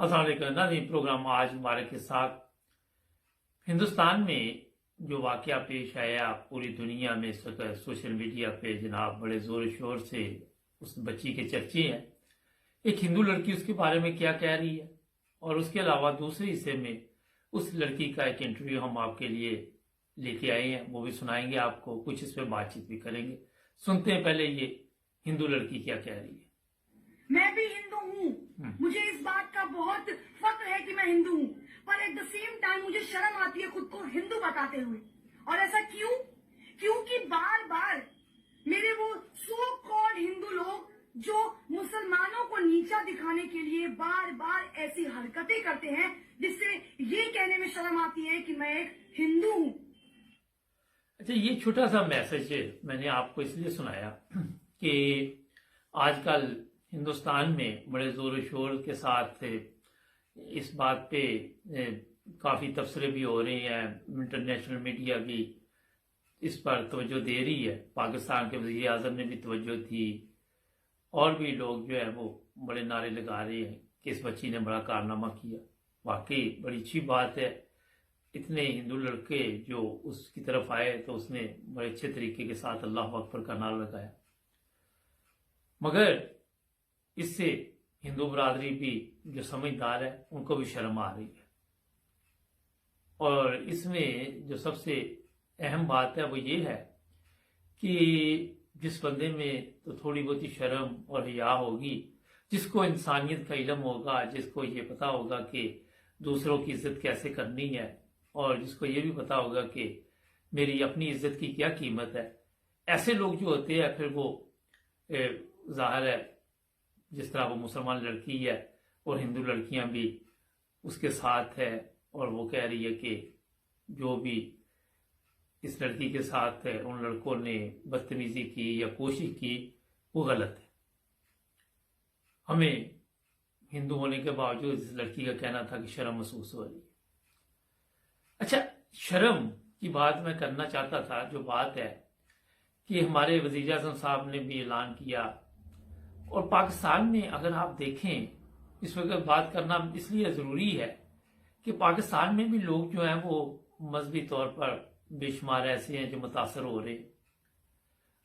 अस्सलाम वालेकुम नाज़रीन। प्रोग्राम आज हमारे के साथ हिंदुस्तान में जो वाकया पेश आया पूरी दुनिया में इस वक्त सोशल मीडिया पे जनाब बड़े जोर शोर से उस बच्ची के चर्चे हैं। एक हिंदू लड़की उसके बारे में क्या कह रही है और उसके अलावा दूसरे हिस्से में उस लड़की का एक इंटरव्यू हम आपके लिए लेके आए हैं, वो भी सुनाएंगे आपको, कुछ इस पर बातचीत भी करेंगे। सुनते हैं पहले ये हिंदू लड़की क्या कह रही है। मैं भी हिंदू हूँ, मुझे इस बात का बहुत फक्र है कि मैं हिंदू हूँ, पर एट द सेम टाइम मुझे शर्म आती है खुद को हिंदू बताते हुए। और ऐसा क्यों? क्योंकि बार बार मेरे वो सो कॉल्ड हिंदू लोग जो मुसलमानों को नीचा दिखाने के लिए बार बार ऐसी हरकतें करते हैं जिससे ये कहने में शर्म आती है कि मैं एक हिंदू हूँ। अच्छा, ये छोटा सा मैसेज मैंने आपको इसलिए सुनाया कि आजकल हिंदुस्तान में बड़े जोर शोर के साथ इस बात पे काफ़ी तबसरे भी हो रहे हैं। इंटरनेशनल मीडिया भी इस पर तवज्जो दे रही है, पाकिस्तान के वज़ीर आज़म ने भी तवज्जो दी और भी लोग जो है वो बड़े नारे लगा रहे हैं कि इस बच्ची ने बड़ा कारनामा किया। वाकई बड़ी अच्छी बात है, इतने हिंदू लड़के जो उसकी तरफ आए तो उसने बड़े अच्छे तरीके के साथ अल्लाह अकबर का नारा लगाया। मगर इससे हिंदू बरादरी भी जो समझदार है उनको भी शर्म आ रही है। और इसमें जो सबसे अहम बात है वो ये है कि जिस बंदे में तो थोड़ी बहुत ही शर्म और हिया होगी, जिसको इंसानियत का इल्म होगा, जिसको ये पता होगा कि दूसरों की इज्जत कैसे करनी है और जिसको ये भी पता होगा कि मेरी अपनी इज्जत की क्या कीमत है, ऐसे लोग जो होते हैं फिर वो जाहिर है जिस तरह वो मुसलमान लड़की है और हिंदू लड़कियां भी उसके साथ है और वो कह रही है कि जो भी इस लड़की के साथ है उन लड़कों ने बदतमीजी की या कोशिश की वो गलत है। हमें हिंदू होने के बावजूद इस लड़की का कहना था कि शर्म महसूस हो रही है। अच्छा, शर्म की बात मैं करना चाहता था। जो बात है कि हमारे वज़ीर आज़म साहब ने भी ऐलान किया और पाकिस्तान में अगर आप देखें इस वक्त बात करना इसलिए ज़रूरी है कि पाकिस्तान में भी लोग जो हैं वो मजहबी तौर पर बेशुमार ऐसे हैं जो मुतासर हो रहे।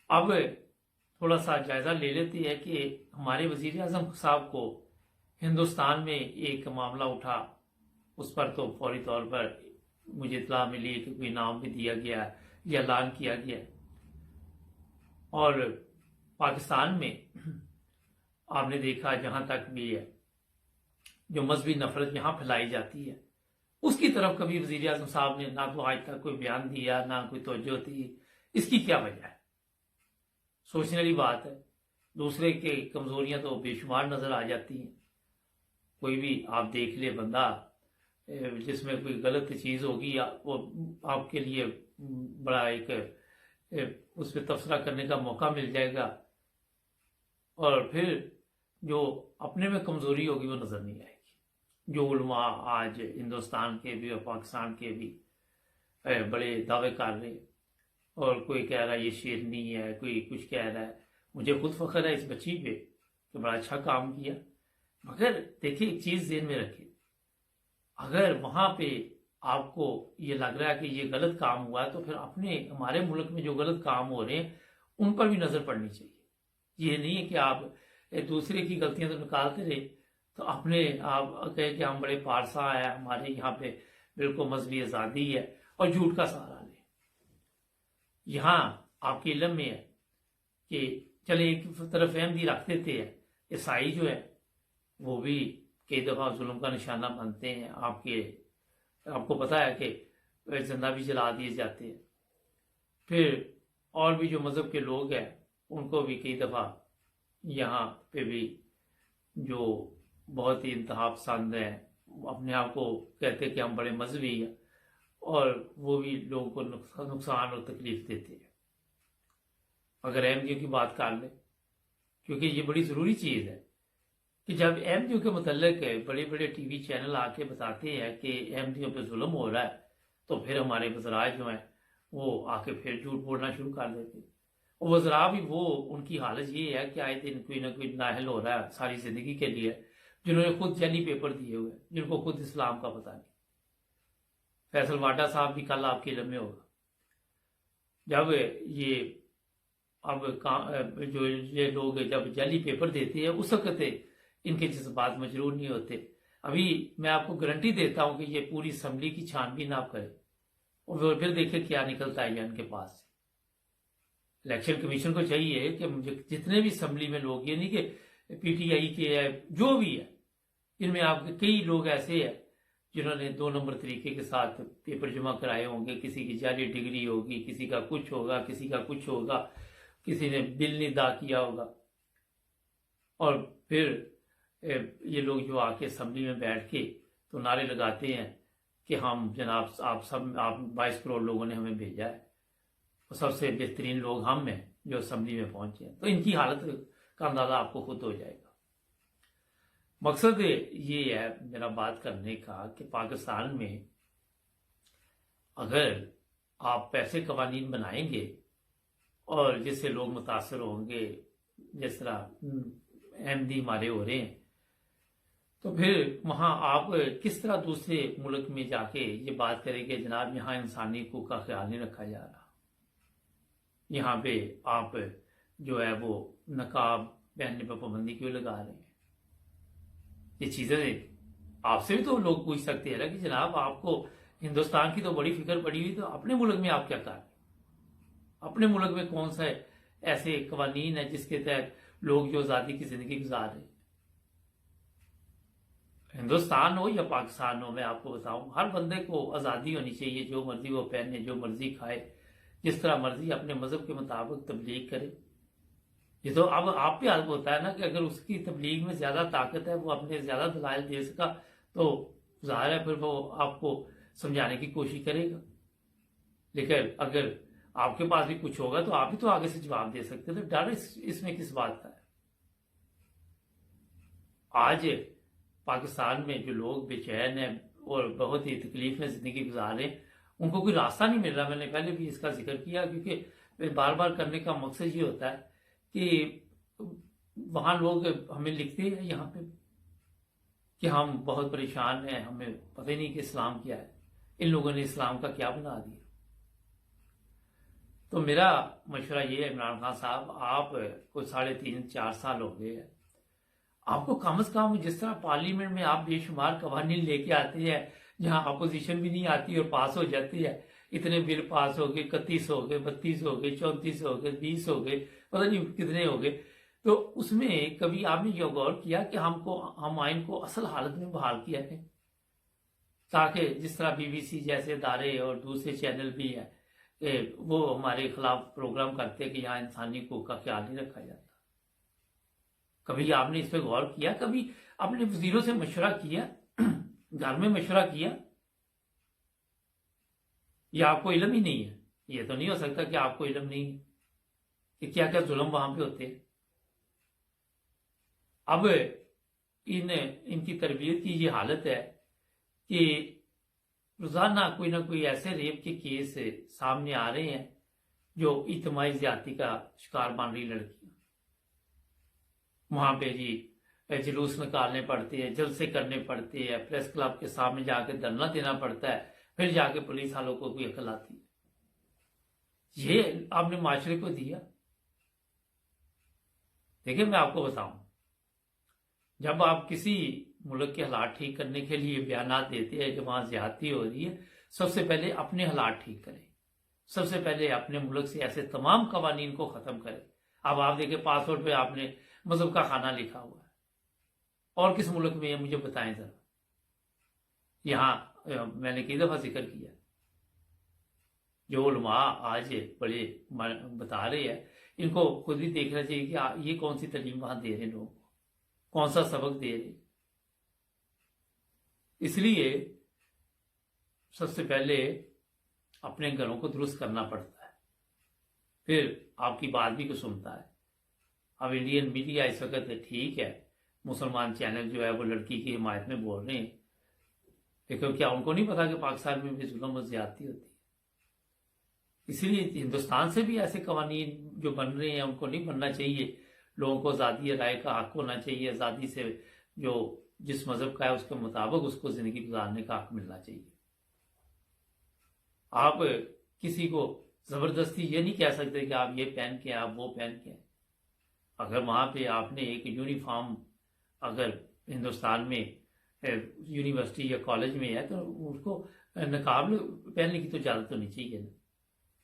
अब थोड़ा सा जायज़ा ले लेते हैं कि हमारे वज़ीर आज़म साहब को हिंदुस्तान में एक मामला उठा, उस पर तो फौरी तौर पर मुझे इत्तला मिली कि कोई नाम भी दिया गया या ऐलान किया गया। और पाकिस्तान में आपने देखा जहां तक भी है जो मजहबी नफरत यहां फैलाई जाती है उसकी तरफ कभी वज़ीर आज़म साहब ने ना तो आज तक कोई बयान दिया ना कोई तवज्जो दी। इसकी क्या वजह है? सोचने वाली बात है। दूसरे के कमजोरियां तो बेशुमार नजर आ जाती हैं। कोई भी आप देख ले बंदा जिसमें कोई गलत चीज होगी वो आपके लिए बड़ा एक उस पर तबसरा करने का मौका मिल जाएगा और फिर जो अपने में कमजोरी होगी वो नजर नहीं आएगी। जो उलमा आज हिंदुस्तान के भी और पाकिस्तान के भी बड़े दावे कर रहे और कोई कह रहा है ये शेरनी है, कोई कुछ कह रहा है। मुझे खुद फख्र है इस बच्ची पे कि बड़ा अच्छा काम किया। मगर देखिए एक चीज ज़हन में रखिए, अगर वहां पे आपको ये लग रहा है कि ये गलत काम हुआ है तो फिर अपने हमारे मुल्क में जो गलत काम हो रहे हैं उन पर भी नजर पड़नी चाहिए। ये नहीं है कि आप दूसरे की गलतियां तो निकालते रहे तो अपने आप कहे कि हम बड़े पारसा है, हमारे यहाँ पे बिल्कुल मजहबी आज़ादी है और झूठ का सहारा ले। यहाँ आपके इल्म में है कि चले एक तरफ अहमदी रख देते हैं, ईसाई जो है वो भी कई दफ़ा जुल्म का निशाना बनते हैं। आपको पता है कि जिंदा भी जला दिए जाते हैं। फिर और भी जो मज़हब के लोग हैं उनको भी कई दफ़ा यहाँ पे भी जो बहुत ही इंतहा पसंद हैं, अपने आप को कहते हैं कि हम बड़े मजहबी हैं और वो भी लोगों को नुकसान और तकलीफ देते हैं। अगर अहमदियों की बात कर लें, क्योंकि ये बड़ी ज़रूरी चीज़ है कि जब अहमदियों के मुतल्लिक बड़े बड़े टीवी चैनल आके बताते हैं कि अहमदियों पे जुल्म हो रहा है तो फिर हमारे वज़रा जो हैं वो आके फिर झूठ बोलना शुरू कर देते हैं। और वज़रा भी वो उनकी हालत ये है कि आए दिन कोई ना कोई नाहल हो रहा है सारी ज़िंदगी के लिए, जिन्होंने खुद जाली पेपर दिए हुए, जिनको खुद इस्लाम का पता नहीं। फैसल वाडा साहब भी कल आपके इल्म में होगा। जब ये जो ये लोग जब जाली पेपर देते हैं उस वक्त इनके जज्बात मजरूर नहीं होते। अभी मैं आपको गारंटी देता हूं कि ये पूरी असम्बली की छानबीन आप करें और फिर देखें क्या निकलता है इनके पास से। इलेक्शन कमीशन को चाहिए कि मुझे जितने भी असम्बली में लोग, ये नहीं कि पीटीआई के है, जो भी है, इनमें आपके कई लोग ऐसे हैं जिन्होंने 2 नंबर तरीके के साथ पेपर जमा कराए होंगे। किसी की जाली डिग्री होगी, किसी का कुछ होगा, किसी का कुछ होगा, किसी ने बिल नहीं अदा किया होगा। और फिर ये लोग जो आके असम्बली में बैठ के तो नारे लगाते हैं कि हम जनाब आप 22 करोड़ लोगों ने हमें भेजा है, तो सबसे बेहतरीन लोग हम हैं जो असम्बली में पहुंचे हैं। तो इनकी हालत का अंदाजा आपको खुद हो जाएगा। मकसद ये है मेरा बात करने का कि पाकिस्तान में अगर आप ऐसे कवानीन बनाएंगे और जिससे लोग मुतासर होंगे, जिस तरह अहमदी हमारे हो रहे हैं, तो फिर वहां आप किस तरह दूसरे मुल्क में जाके ये बात करेंगे जनाब यहाँ इंसानी हकूक का ख्याल नहीं रखा जा रहा, यहाँ पे आप जो है वो नकाब पहनने पर पाबंदी क्यों लगा रहे हैं। ये चीजें आपसे भी तो लोग पूछ सकते हैं ना कि जनाब आपको हिंदुस्तान की तो बड़ी फिक्र पड़ी हुई, तो अपने मुल्क में आप क्या कर रहे हैं? अपने मुल्क में कौन सा ऐसे कवानीन है जिसके तहत लोग जो आजादी की जिंदगी गुजार रहे हैं? हिंदुस्तान हो या पाकिस्तान हो, मैं आपको बताऊं, हर बंदे को आजादी होनी चाहिए, जो मर्जी वो पहने, जो मर्जी खाए, जिस तरह मर्जी अपने मजहब के मुताबिक तबलीग करे। ये तो अब आप पे होता है ना कि अगर उसकी तबलीग में ज्यादा ताकत है, वो अपने ज्यादा दलाइल दे सका, तो जाहिर है फिर वो आपको समझाने की कोशिश करेगा। लेकिन अगर आपके पास भी कुछ होगा तो आप भी तो आगे से जवाब दे सकते हैं। तो डर इसमें किस बात का है? आज पाकिस्तान में जो लोग बेचैन हैं और बहुत ही तकलीफ में जिंदगी गुजार रहे हैं, उनको कोई रास्ता नहीं मिल रहा। मैंने पहले भी इसका जिक्र किया, क्योंकि बार बार करने का मकसद ये होता है कि वहां लोग हमें लिखते हैं यहाँ पे कि हम बहुत परेशान हैं, हमें पता ही नहीं कि इस्लाम क्या है, इन लोगों ने इस्लाम का क्या बना दिया। तो मेरा मशवरा ये है इमरान खान साहब, आप कुछ 3.5-4 साल हो गए हैं, आपको कम से कम जिस तरह पार्लियामेंट में आप बेशुमार कवानीन लेके आते हैं जहां अपोजिशन भी नहीं आती और पास हो जाती है, इतने बिल पास हो गए, 31 हो गए, 32 हो गए, 34 हो गए, 20 हो गए, पता नहीं कितने हो गए, तो उसमें कभी आपने ये गौर किया कि हम आइन को असल हालत में बहाल किया है, ताकि जिस तरह बीबीसी जैसे इदारे और दूसरे चैनल भी है कि वो हमारे खिलाफ प्रोग्राम करते हैं कि यहाँ इंसानी हकूक का ख्याल नहीं रखा जाता। कभी आपने इस पर गौर किया? कभी अपने वजीरों से मशवरा किया, घर में मशवरा किया? या आपको इल्म ही नहीं है? ये तो नहीं हो सकता कि आपको इल्म नहीं है कि क्या क्या जुल्म वहां पे होते हैं। अब इनकी तरबियत की ये हालत है कि रोजाना कोई ना कोई ऐसे रेप के केस सामने आ रहे हैं जो इज्तिमाई ज्यादती का शिकार बन रही लड़कियां। वहां पे जी जुलूस निकालने पड़ते हैं, जलसे करने पड़ते हैं, प्रेस क्लब के सामने जाके धरना देना पड़ता है, फिर जाके पुलिस वालों को कोई अकल आती है। ये आपने माशरे को दिया। देखिए मैं आपको बताऊं, जब आप किसी मुल्क के हालात ठीक करने के लिए बयान देते हैं कि वहां ज्यादती हो रही है, सबसे पहले अपने हालात ठीक करें। सबसे पहले अपने मुल्क से ऐसे तमाम कवानीन को खत्म करें। अब आप देखें पासपोर्ट पे आपने मजहब का खाना लिखा हुआ है, और किस मुल्क में है मुझे बताएं जरा। यहां मैंने कई दफा जिक्र किया, जो उलमा आज बड़े बता रहे हैं, इनको खुद ही देखना चाहिए कि ये कौन सी तालीम वहां दे रहे लोगों को, कौन सा सबक दे रहे। इसलिए सबसे पहले अपने घरों को दुरुस्त करना पड़ता है, फिर आपकी बात भी को सुनता है। अब इंडियन मीडिया इस वक्त ठीक है, मुसलमान चैनल जो है वो लड़की की हिमायत में बोल रहे हैं, लेकिन क्या उनको नहीं पता कि पाकिस्तान में भी जुल्म और ज्यादती होती है? इसलिए हिंदुस्तान से भी ऐसे कवानीन जो बन रहे हैं उनको नहीं बनना चाहिए। लोगों को आज़ादी राय का हक होना चाहिए, आज़ादी से जो जिस मजहब का है उसके मुताबिक उसको जिंदगी गुजारने का हक मिलना चाहिए। आप किसी को जबरदस्ती ये नहीं कह सकते कि आप ये पहन के आप वो पहन के। अगर वहां पे आपने एक यूनिफॉर्म अगर हिंदुस्तान में यूनिवर्सिटी या कॉलेज में है तो उसको नकाब पहनने की तो इजाजत होनी चाहिए ना।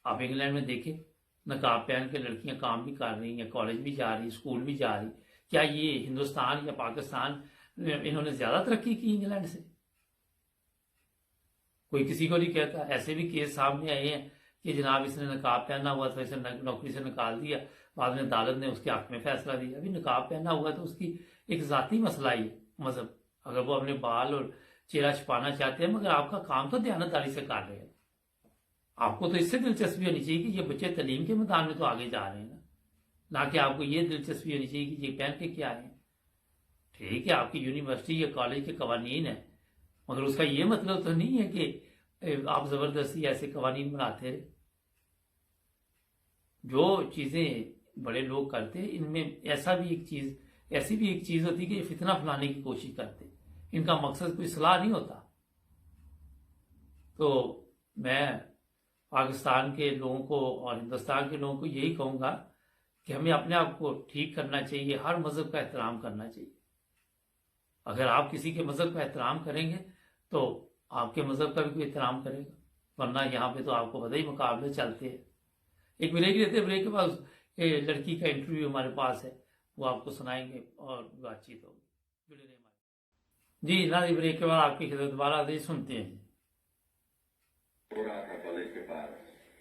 आप इंग्लैंड में देखें, नकाब पहन के लड़कियां काम भी कर रही हैं, कॉलेज भी जा रही, स्कूल भी जा रही। क्या ये हिंदुस्तान या पाकिस्तान इन्होंने ज्यादा तरक्की की इंग्लैंड से? कोई किसी को नहीं कहता। ऐसे भी केस सामने आए हैं कि जनाब इसने नकाब पहना हुआ था, इसे नौकरी से निकाल दिया, बाद में अदालत ने उसके हक में फैसला दिया। अभी नकाब पहना हुआ तो उसकी एक जाती मसला ही मजहब, अगर वो अपने बाल और चेहरा छुपाना चाहते हैं, मगर आपका काम तो दयानतदारी से कर रहे हैं। आपको तो इससे दिलचस्पी होनी चाहिए कि ये बच्चे तालीम के मैदान में तो आगे जा रहे हैं ना कि आपको ये दिलचस्पी होनी चाहिए कि ये पहन के क्या है। ठीक है, आपकी यूनिवर्सिटी या कॉलेज के कवानीन है, मगर उसका ये मतलब तो नहीं है कि आप जबरदस्ती ऐसे कवानीन बनाते रहे। जो चीजें बड़े लोग करते हैं इनमें ऐसी भी एक चीज होती है कि ये फितना फैलाने की कोशिश करते। इनका मकसद कोई सलाह नहीं होता। तो मैं पाकिस्तान के लोगों को और हिंदुस्तान के लोगों को यही कहूंगा कि हमें अपने आप को ठीक करना चाहिए, हर मजहब का एहतराम करना चाहिए। अगर आप किसी के मजहब का एहतराम करेंगे तो आपके मजहब का भी कोई एहतराम करेगा, वरना यहाँ पे तो आपको पता ही मुकाबले चलते हैं। एक ब्रेक लेते हैं, ब्रेक के बाद लड़की का इंटरव्यू हमारे पास है, वो आपको सुनाएंगे और बातचीत होगी। जुड़े रहिए हमारे। जी नाजी, ब्रेक के बाद आपकी खिदमत दोबारा से सुनते हैं। हो रहा था कॉलेज के पास,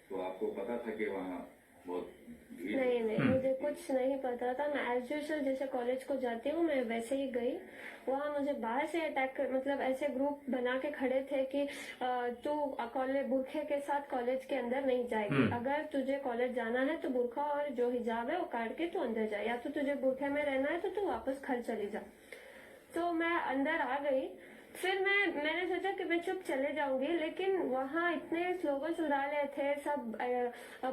तो आपको पता था कि वहाँ बहुत भीड़? नहीं मुझे कुछ नहीं पता था। मैं एज यूजुअल जैसे कॉलेज को जाती हूँ मैं वैसे ही गई। वहाँ मुझे बाहर से अटैक कर मतलब ऐसे ग्रुप बना के खड़े थे कि तू कॉलेज बुरखे के साथ कॉलेज के अंदर नहीं जाएगी, अगर तुझे कॉलेज जाना है तो बुरखा और जो हिजाब है वो काट के तू अंदर जा, या तो तुझे बुरखे में रहना है तो तू वापस घर चली जा। तो मैं अंदर आ गई। फिर मैंने सोचा कि मैं चुप चले जाऊंगी, लेकिन वहाँ इतने स्लोगन सुना रहे थे सब,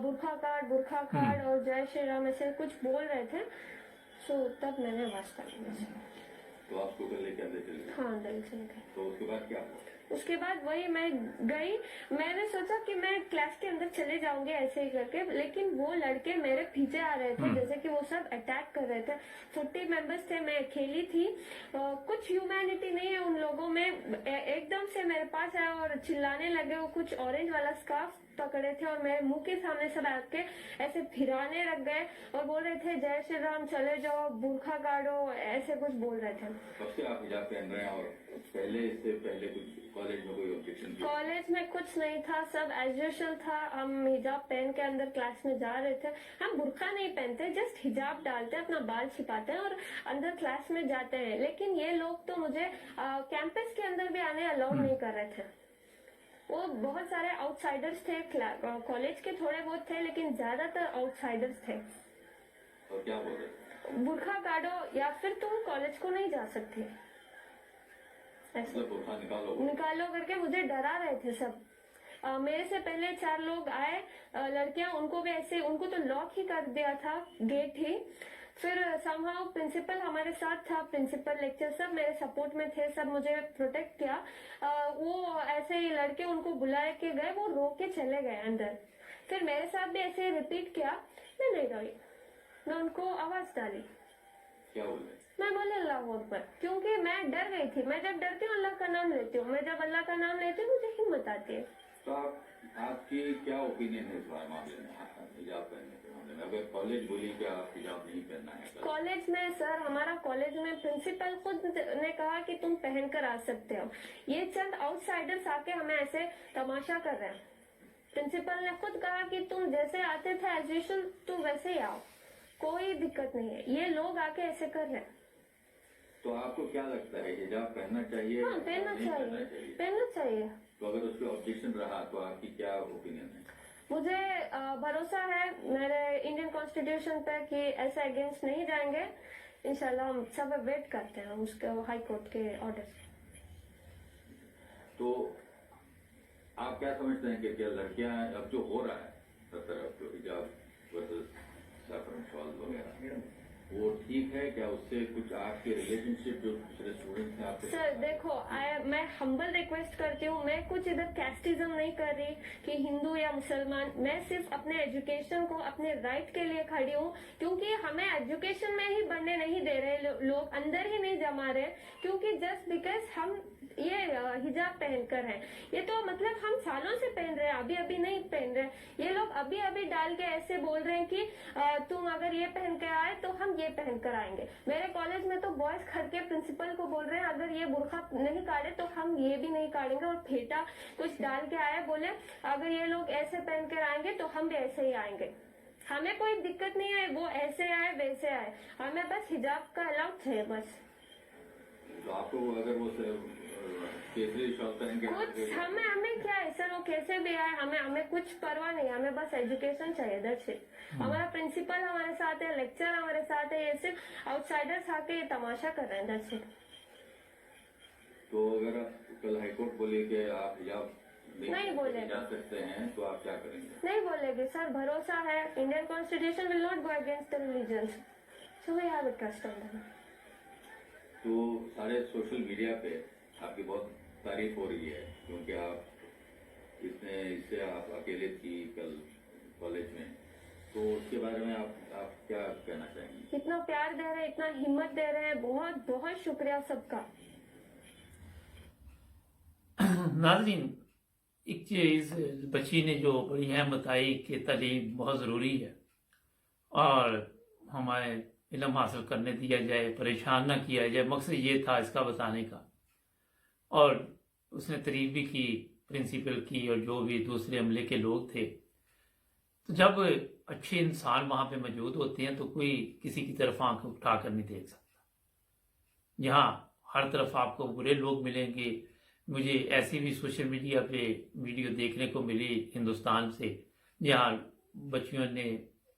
बुरखा काट और जय श्री राम ऐसे कुछ बोल रहे थे। सो तब मैंने आवाज काटी। तो आपको लेके अंदर चले गए? हाँ, अंदर चले गए। तो उसके बाद क्या हुआ? उसके बाद वही मैं गई, मैंने सोचा कि मैं क्लास के अंदर चले जाऊंगी ऐसे ही करके, लेकिन वो लड़के मेरे पीछे आ रहे थे जैसे कि वो सब अटैक कर रहे थे। 40 मेंबर्स थे, मैं अकेली थी। कुछ ह्यूमैनिटी नहीं है उन लोगों में। एकदम से मेरे पास आए और चिल्लाने लगे। वो कुछ ऑरेंज वाला स्कार्फ पकड़े थे और मेरे मुंह के सामने सब आके ऐसे फिराने लग गए और बोल रहे थे जय श्री राम, चले जाओ, बुरखा काटो, ऐसे कुछ बोल रहे थे। कब से आप हिजाब पहन रहे हैं और इससे पहले कुछ कॉलेज में कोई ऑब्जेक्शन? कॉलेज में कुछ नहीं था, सब एज यूजुअल था। हम हिजाब पहन के अंदर क्लास में जा रहे थे। हम बुरखा नहीं पहनते, जस्ट हिजाब डालते हैं, अपना बाल छिपाते हैं और अंदर क्लास में जाते हैं। लेकिन ये लोग तो मुझे कैंपस के अंदर भी आने अलाउ नहीं कर रहे थे। वो बहुत सारे आउटसाइडर्स थे, कॉलेज के थोड़े बहुत थे, लेकिन ज्यादातर आउटसाइडर्स थे। और क्या बोल रहे? बुरखा काटो या फिर तुम कॉलेज को नहीं जा सकते, ऐसे निकालो करके मुझे डरा रहे थे सब। मेरे से पहले 4 लोग आए, लड़कियां, उनको भी ऐसे, उनको तो लॉक ही कर दिया था, गेट ही। फिर समहाउ प्रिंसिपल हमारे साथ था, प्रिंसिपल लेक्चर सब मेरे सपोर्ट में थे, सब मुझे प्रोटेक्ट किया। वो ऐसे ही लड़के उनको बुलाए के गए, वो रो के चले गए अंदर। फिर मेरे साथ भी ऐसे रिपीट किया, मैं नहीं डरी, मैं उनको आवाज डाली। क्या बोले? मैं बोले अल्लाह अकबर, क्योंकि मैं डर गई थी। मैं जब डरती हूँ अल्लाह का नाम लेती हूँ, मैं जब अल्लाह का नाम लेती हूँ मुझे हिम्मत आती है। तो आपकी क्या ओपिनियन है इस मामले में, हिजाब पहनने के मामले में? अगर कॉलेज बोली कि आप हिजाब नहीं पहनना है? कॉलेज में सर, हमारा कॉलेज में प्रिंसिपल खुद ने कहा कि तुम पहन कर आ सकते हो। ये चंद आउटसाइडर्स आके हमें ऐसे तमाशा कर रहे हैं। प्रिंसिपल ने खुद कहा कि तुम जैसे आते थे एज यूजुअल तुम वैसे ही आओ, कोई दिक्कत नहीं है। ये लोग आके ऐसे कर रहे हैं। तो आपको क्या लगता है, हिजाब पहनना चाहिए? हाँ, पहनना चाहिए, पहनना चाहिए। तो अगर उस पर ऑब्जेक्शन रहा तो आपकी क्या ओपिनियन है? मुझे भरोसा है मेरे इंडियन कॉन्स्टिट्यूशन पे कि ऐसे अगेंस्ट नहीं जाएंगे। इंशाल्लाह हम सब वेट करते हैं उसके हाई कोर्ट के ऑर्डर। तो आप क्या समझते हैं कि क्या लड़कियां अब जो हो रहा है सब तरफ, जो हिजाब वर्सेस सैफरन शॉल वगैरह, वो ठीक है क्या? उससे कुछ आपके रिलेशनशिप जो दूसरे स्टूडेंट थे आपके सर देखो मैं हम्बल रिक्वेस्ट करती हूँ, मैं कुछ इधर कैस्टिज्म नहीं कर रही कि हिंदू या मुसलमान, मैं सिर्फ अपने एजुकेशन को, अपने राइट के लिए खड़ी हूँ, क्योंकि हमें एजुकेशन में ही बढ़ने नहीं दे रहे लोग, अंदर ही नहीं जमा रहे, क्योंकि जस्ट बिकॉज हम ये हिजाब पहनकर हैं, ये तो मतलब हम सालों से पहन रहे हैं, अभी अभी नहीं पहन रहे। ये लोग अभी अभी डाल के ऐसे बोल रहे हैं कि तुम अगर ये पहन के आए तो हम ये पहन कर आएंगे। मेरे कॉलेज में तो बॉयज खड़ के प्रिंसिपल को बोल रहे हैं अगर ये बुर्खा नहीं काटे तो हम ये भी नहीं काटेंगे, और फेटा कुछ डाल के आए, बोले अगर ये लोग ऐसे पहन कर आएंगे तो हम भी ऐसे ही आएंगे। हमें कोई दिक्कत नहीं है, वो ऐसे आए वैसे आए, हमें बस हिजाब का अलाउड है बस। तो आपको अगर वो केसरी शॉल पहन के कुछ हमें क्या है सर, वो कैसे भी आए, हमें कुछ परवाह नहीं, हमें बस एजुकेशन चाहिए, दैट्स इट। हमारा प्रिंसिपल हमारे साथ है, लेक्चर हमारे साथ है, ये सिर्फ आउटसाइडर्स आके ये तमाशा कर रहे हैं, दैट्स इट। तो अगर कल हाईकोर्ट बोले कि आप हिजाब नहीं बोले जा सकते हैं तो आप क्या करेंगे? नहीं बोलेगे सर, भरोसा है, Indian constitution will not go against the religion, so we have a trust on them. तो सारे सोशल मीडिया पे आपकी बहुत तारीफ हो रही है क्योंकि आप इससे आप अकेले थी कल कॉलेज में, तो उसके बारे में आप क्या कहना चाहेंगे? इतना प्यार दे रहे हैं, इतना हिम्मत दे रहे हैं, बहुत बहुत शुक्रिया सबका। नाज़रीन, एक चीज बच्ची ने जो बड़ी अहम बताई कि तालीम बहुत ज़रूरी है और हमारे इल्म हासिल करने दिया जाए, परेशान ना किया जाए, मकसद ये था इसका बताने का। और उसने तारीफ भी की प्रिंसिपल की और जो भी दूसरे अमले के लोग थे। तो जब अच्छे इंसान वहाँ पे मौजूद होते हैं तो कोई किसी की तरफ आंख उठाकर नहीं देख सकता। यहाँ हर तरफ आपको बुरे लोग मिलेंगे। मुझे ऐसी भी सोशल मीडिया पे वीडियो देखने को मिली हिंदुस्तान से, जहाँ बच्चियों ने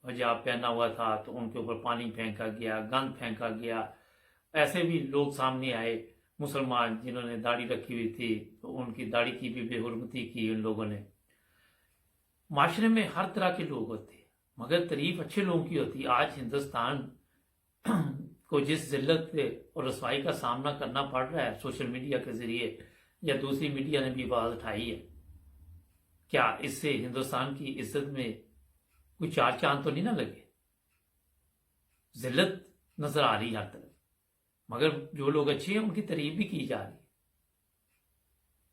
हिजाब पहना हुआ था तो उनके ऊपर पानी फेंका गया, गंद फेंका गया। ऐसे भी लोग सामने आए, मुसलमान जिन्होंने दाढ़ी रखी हुई थी तो उनकी दाढ़ी की भी बेहुरमती की उन लोगों ने। माशरे में हर तरह के लोग होते हैं, मगर तारीफ अच्छे लोगों की होती है। आज हिंदुस्तान को जिस जिल्लत और रसवाई का सामना करना पड़ रहा है सोशल मीडिया के जरिए या दूसरी मीडिया ने भी आवाज उठाई है, क्या इससे हिंदुस्तान की इज्जत में कोई चार चांद तो नहीं ना लगे? जिल्लत नजर आ रही हर तरफ, मगर जो लोग अच्छे हैं उनकी तारीफ भी की जा रही है।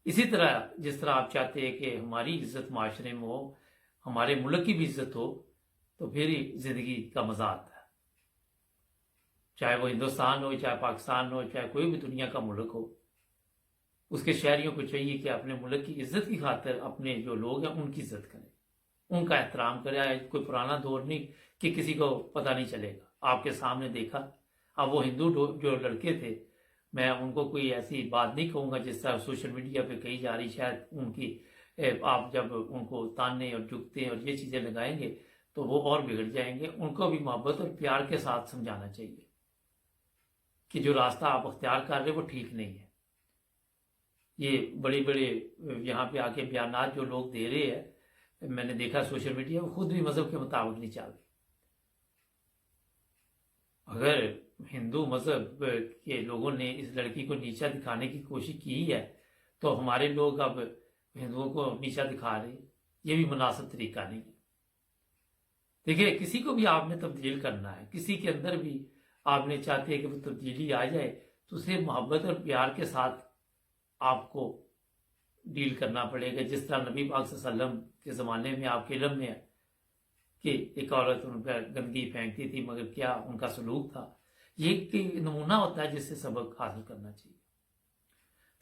इसी तरह जिस तरह आप चाहते हैं कि हमारी इज्जत माशरे में हो, हमारे मुल्क की भी इज्जत हो, तो फिर ही जिंदगी का मजा आता है। चाहे वो हिंदुस्तान हो, चाहे पाकिस्तान हो, चाहे कोई भी दुनिया का मुल्क हो, उसके शहरियों को चाहिए कि अपने मुल्क की इज्जत की खातिर अपने जो लोग हैं उनकी इज्जत करें, उनका एहतराम करें। कोई पुराना दौर नहीं कि किसी को पता नहीं चलेगा। आपके सामने देखा, अब वो हिंदू जो लड़के थे, मैं उनको कोई ऐसी बात नहीं कहूँगा जिस तरह सोशल मीडिया पे कही जा रही। शायद उनकी आप जब उनको ताने और जुगते और ये चीज़ें लगाएंगे तो वो और बिगड़ जाएंगे। उनको भी मोहब्बत और प्यार के साथ समझाना चाहिए कि जो रास्ता आप अख्तियार कर रहे हो वो ठीक नहीं है। ये बड़े बड़े यहाँ पे आके बयानात जो लोग दे रहे हैं, मैंने देखा सोशल मीडिया, वो खुद भी मजहब के मुताबिक नहीं चल रहे। अगर हिंदू मजहब के लोगों ने इस लड़की को नीचा दिखाने की कोशिश की है तो हमारे लोग अब हिंदुओं को नीचा दिखा रहे, ये भी मुनासिब तरीका नहीं है। देखिए, किसी को भी आपने तब्दील करना है, किसी के अंदर भी आपने चाहते हैं कि वो तब्दीली आ जाए, तो उसे मोहब्बत और प्यार के साथ आपको डील करना पड़ेगा। जिस तरह नबी पाक सल्लल्लाहु अलैहि वसल्लम के ज़माने में आपके इल्म में है कि एक औरत उन पर गंदगी फेंकती थी, मगर क्या उनका सलूक था, ये एक नमूना होता है जिससे सबक हासिल करना चाहिए।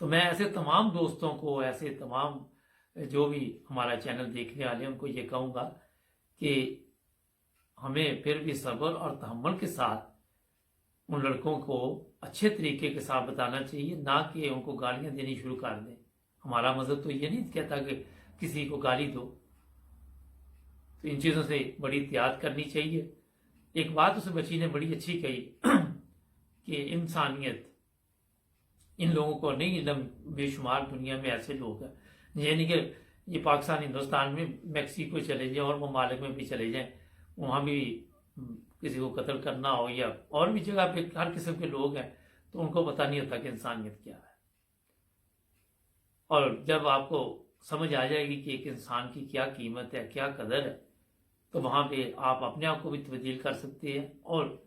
तो मैं ऐसे तमाम दोस्तों को, ऐसे तमाम जो भी हमारा चैनल देखने वाले हैं, उनको ये कहूँगा कि हमें फिर भी सब्र और तहम्मुल के साथ उन लड़कों को अच्छे तरीके के साथ बताना चाहिए, ना कि उनको गालियां देनी शुरू कर दें। हमारा मजहब तो ये नहीं कहता कि किसी को गाली दो। तो इन चीज़ों से बड़ी एहतियात करनी चाहिए। एक बात उस बच्ची ने बड़ी अच्छी कही कि इंसानियत, इन लोगों को नहीं इल्म, बेशुमार दुनिया में ऐसे लोग हैं, यानी कि ये पाकिस्तान हिंदुस्तान में मैक्सिको चले जाएं और ममालिक में भी चले जाएं, वहाँ भी किसी को कत्ल करना हो या और भी जगह पे हर किस्म के लोग हैं, तो उनको पता नहीं होता कि इंसानियत क्या है। और जब आपको समझ आ जाएगी कि एक इंसान की क्या कीमत है, क्या कदर है, तो वहां पे आप अपने आप को भी तब्दील कर सकते हैं और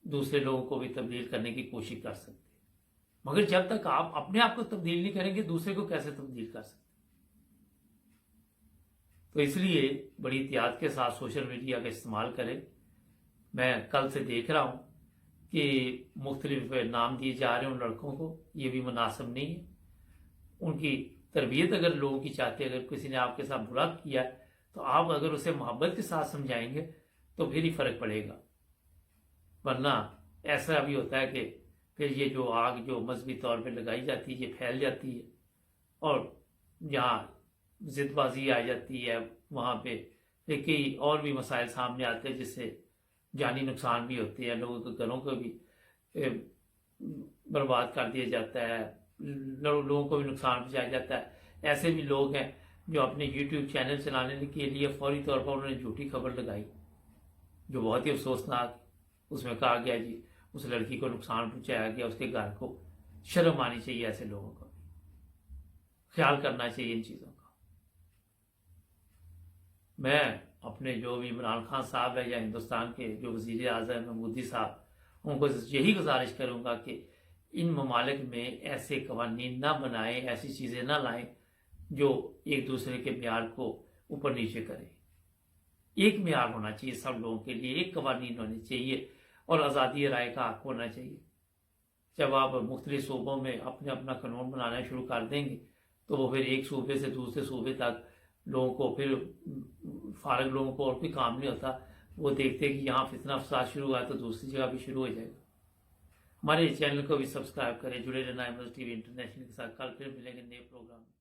दूसरे लोगों को भी तब्दील करने की कोशिश कर सकते हैं। मगर जब तक आप अपने आप को तब्दील नहीं करेंगे, दूसरे को कैसे तब्दील कर सकते? तो इसलिए बड़ी एहतियात के साथ सोशल मीडिया का इस्तेमाल करें। मैं कल से देख रहा हूं कि मुख्तलिफ नाम दिए जा रहे हैं उन लड़कों को, ये भी मुनासिब नहीं है। उनकी तरबियत अगर लोगों की चाहते हैं, अगर किसी ने आपके साथ बुरा किया है तो आप अगर उसे मोहब्बत के साथ समझाएंगे तो फिर ही फर्क पड़ेगा। वरना ऐसा भी होता है कि फिर ये जो आग जो मजहबी तौर पे लगाई जाती है ये फैल जाती है और जहाँ जिदबाजी आ जाती है वहाँ पे फिर कई और भी मसाइल सामने आते हैं, जिससे जानी नुकसान भी होते हैं, लोगों के घरों को भी बर्बाद कर दिया जाता है, लोगों को भी नुकसान पहुंचाया जाता है। ऐसे भी लोग हैं जो अपने YouTube चैनल चलाने के लिए फौरी तौर पर उन्होंने झूठी खबर लगाई, जो बहुत ही अफसोसनाक। उसमें कहा गया जी उस लड़की को नुकसान पहुंचाया गया, उसके घर को। शर्म आनी चाहिए, ऐसे लोगों को ख्याल करना चाहिए इन चीज़ों का। मैं अपने जो भी इमरान खान साहब है या हिंदुस्तान के जो वजीर आज़म है मोदी साहब, उनको यही गुजारिश करूंगा कि इन ममालिक में ऐसे कवानीन ना बनाएं, ऐसी चीज़ें ना लाएं जो एक दूसरे के म्यार को ऊपर नीचे करें। एक म्यार होना चाहिए सब लोगों के लिए, एक कवानीन होने चाहिए और आज़ादी राय का हक होना चाहिए। जब आप मुख्तलिफ सूबों में अपने अपना कानून बनाना शुरू कर देंगे तो वो फिर एक सूबे से दूसरे सूबे तक लोगों को, फिर फारग लोगों को और कोई काम नहीं होता। वो देखते हैं कि यहाँ फितना फसाद शुरू हुआ है तो दूसरी जगह भी शुरू हो जाएगा। हमारे चैनल को भी सब्सक्राइब करें, जुड़े रहना है एमएस टीवी इंटरनेशनल के साथ। कल फिर मिलेंगे नए प्रोग्राम में।